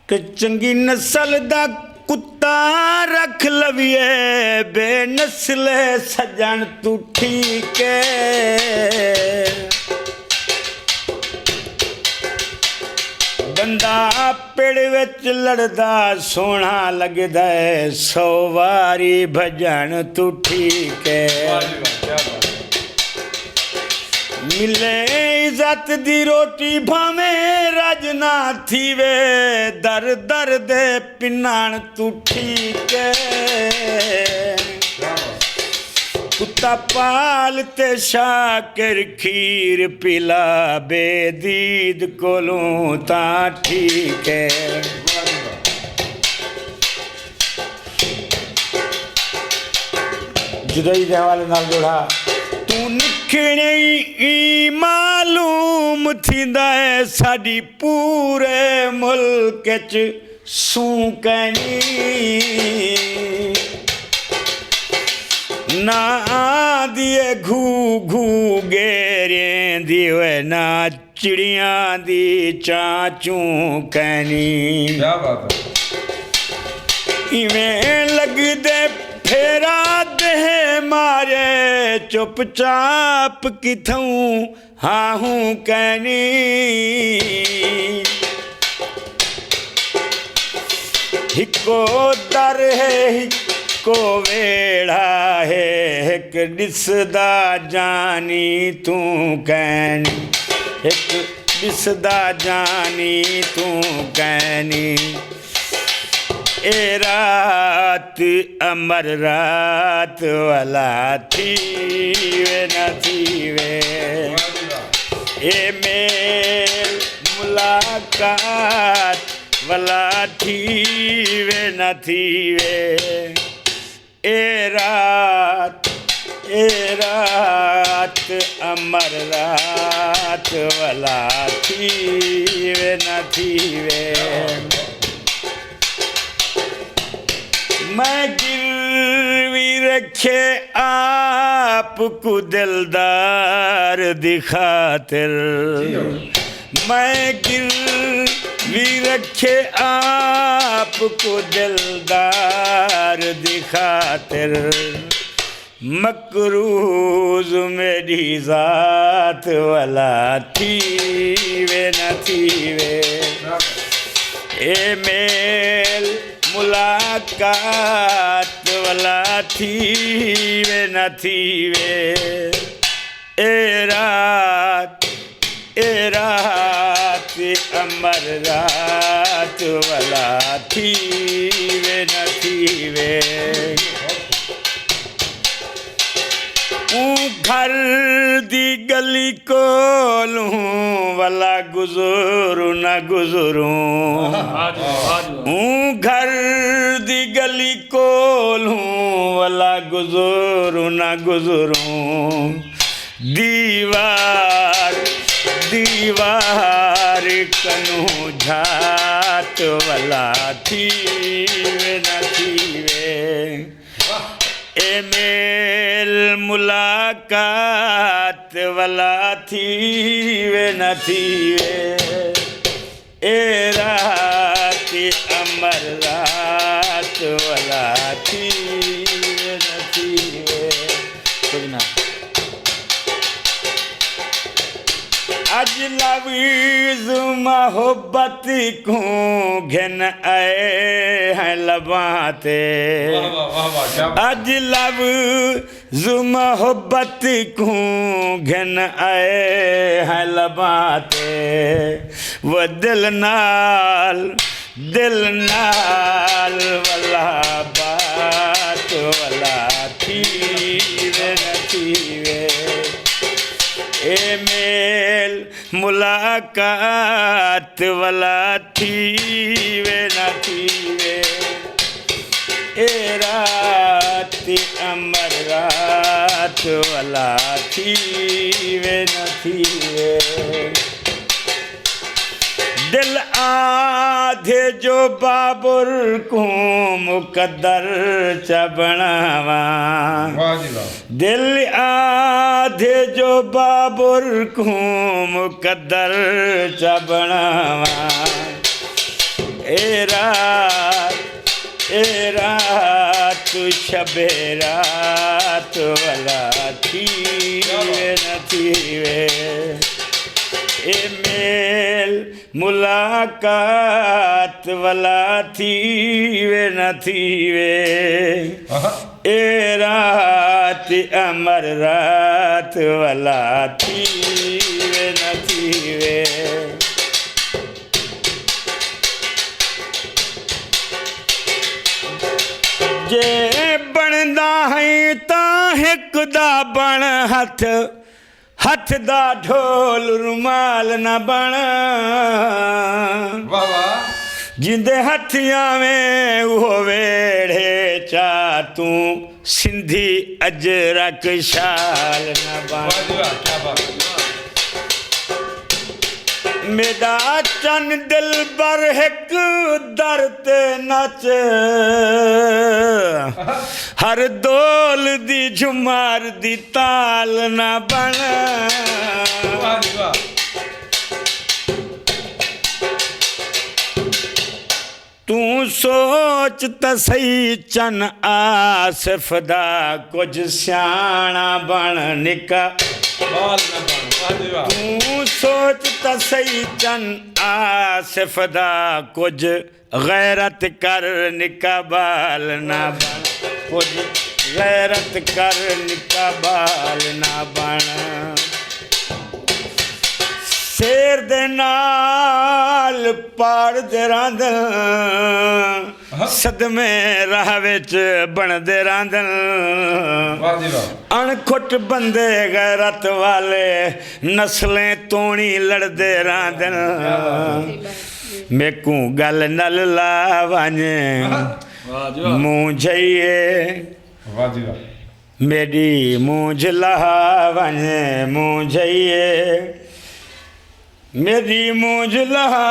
कि चंगी नस्ल दा कुत्ता रख लविए बेनस्ले सजन तू ठीक है। बंदा पेड़ विच लड़दा सोहना लगदा है 100 वारी भजन तू ठीक है। मिले इज्जत दी रोटी भावें रजना थीवे दर दर दे पिनान तू ठीक है। कुत्ता पाल ते शाकर खीर पिला बेदीद कोलों ता ठीक है। जुदाई दे हवाले नाल जोड़ा तू निखणे ही मालूम थींदा है साडी पूरे मुल्क च सूं कहनी ना दिए घू घू गेरें दी वे ना चिड़ियां दी चाचू कहनी। क्या बात है। इवें लगदे फेरा दे मारे चुपचाप किथूं हाँ हूँ कहनी। हिको दर है को वेड़ा है एक दिसदा जानी तू कहनी। एक दिसदा जानी तू कहनी। ए रात अमर रात वाला थी वे न थी वे। ए मेल मुलाकात वाला थी वे न थी वे। ए रात अमर रात वाला थी वे न थी वे। मैं गिरवी रखे आपको दिलदार दिखातिर। मैं गिरवी रखे आपको दिलदार दिखातिर। मकरूज मेरी जात वाला थी वे न थी वे। ए मेल मुलाकात वाला थी वे न थी वे। ए रात अमर रात वाला थी वे न थी वे। घर दी गली कोलूं वाला गुजरूं न गुजरूं। घर दी गली कोलूं वाला गुजरूं न गुजरूं। दीवार कनू झात वाला थी वे न थी वे। ए मेल मुलाकात वाला थी वे न थी वे। ए रात अमर रात वाला थी वे न थी वे। कुछ ना अज लवीज मोहब्बत को घिन आए हैं लबाते। अज लवीज मोहब्बत को घिन आए हैं लबाते। वो दिल नाल वाला बात वाला थी वे न थी वे। ए मेल मुलाकात वाला थी वे न थी वे। ए रात अमर रात वाला थी वे न थी वे। दिल आधे जो बाबुर को मुकद्दर च बनावा। दिल आधे जो बाबुर को मुकद्दर च बनावा। ए रात शबे रात वाला थीवे न थीवे ए मेल मुलाकात वाला थीवे न थीवे ए रात अमर रात वाला थीवे न थीवे जे बनदा है तां हिक दा बण हथ हथ दा ढोल रुमाल न बण वाह वाह जिंदे हथियां में वो वेड़े चा तू सिंधी अजरक शाल न बण वाह जी वाह क्या बात मेरा चन दिल बर हिक दर ते नच हर दोल दी झुमार दी ताल न बण वाह जी वाह तू सोच त सही चन आसिफ दा कुछ सियाणा बण निका बाल न बन वाह जी वाह तू सोच त सही चन आसिफ दा कुछ गैरत कर निका बाल ना बन कुछ गैरत कर निका बाल ना बन शेर दे नाल पाड़ दे रांदन सदमे राह विच बनदे रांदन वाह जी वाह अणखुट बंदे गैरत वाले नस्लें तोणी लड़दे रांदन मेकू गल नल ला वञे वाह जी वाह मूं जइए वाह जी वाह मेरी मूंझ लहा वञे मूं जइए मेरी मूंझ लहा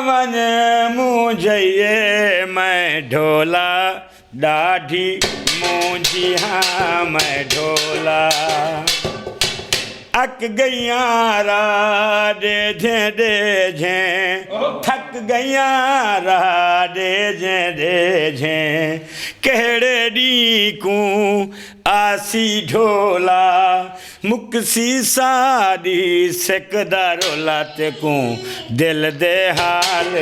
वञे मूं जइए मैं ढोला ॾाढी मूंझी हाँ मैं ढोला अक गईयां राह ॾे झें थक गईयां राह ॾे झें कहिड़े ॾींहं को आसी ढोला मुकसी साड़ी सिकदा रोला ते को दिल दे हाल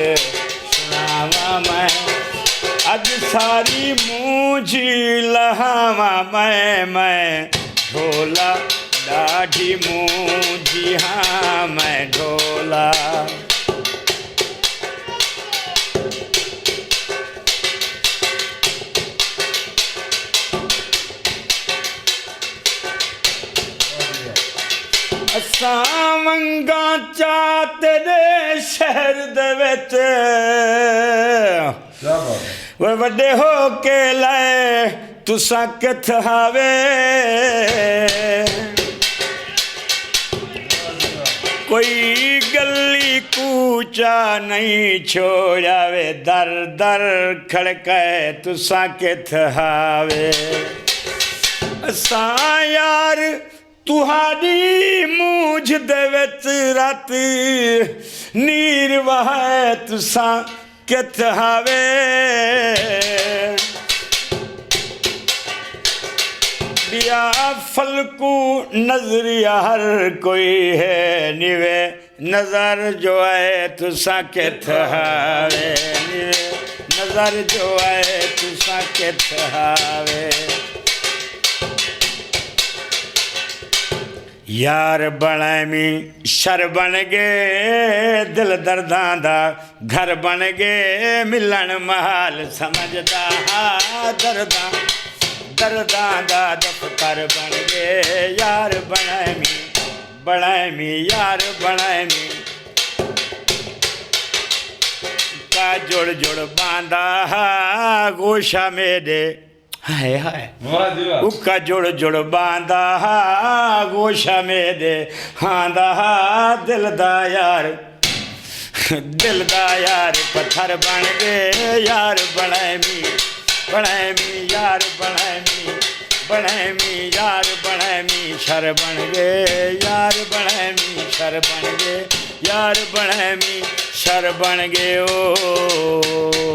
सुनावा मैं अज सारी मूंझी लहावा मैं ढोला ॾाढी मूंझी हाँ मैं ढोला असां वंगा चा तेरे शहर दे विच क्या बात वे वड्डे हो के लाए तुसां किथ हावे कोई गली कूचा नहीं छोड़ावे दर दर खड़काए तुसां किथ हावे असां यार तुहारी मूंझ दे विच रात नीर वहाए तुसां किथ हावे बिया फलकू नजरिया हर कोई है निवे नजर जो आए तुसां किथ हावे निवे नजर जो आए तुसां किथ हावे यार बनैमी शर बन गए दिल दर्दां दा घर बन गए मिलन महाल समझदा दर्दां दर्दां दा दफ्तर बन गए यार बनैमी यार बनैमी का जुड़ जुड़ बांदा गोशा मेरे हाय हाय वाह जी वाह उका जुड़ जुड़ बांदा गोशा मेरे हांदा दिल दा यार पत्थर बन गए यार बनैमी यार बनैमी यार बनैमी शर बन गए यार बनैमी शर बन गए यार बनैमी ਅਫਸਰ ਬਣ ਗਏ ਓ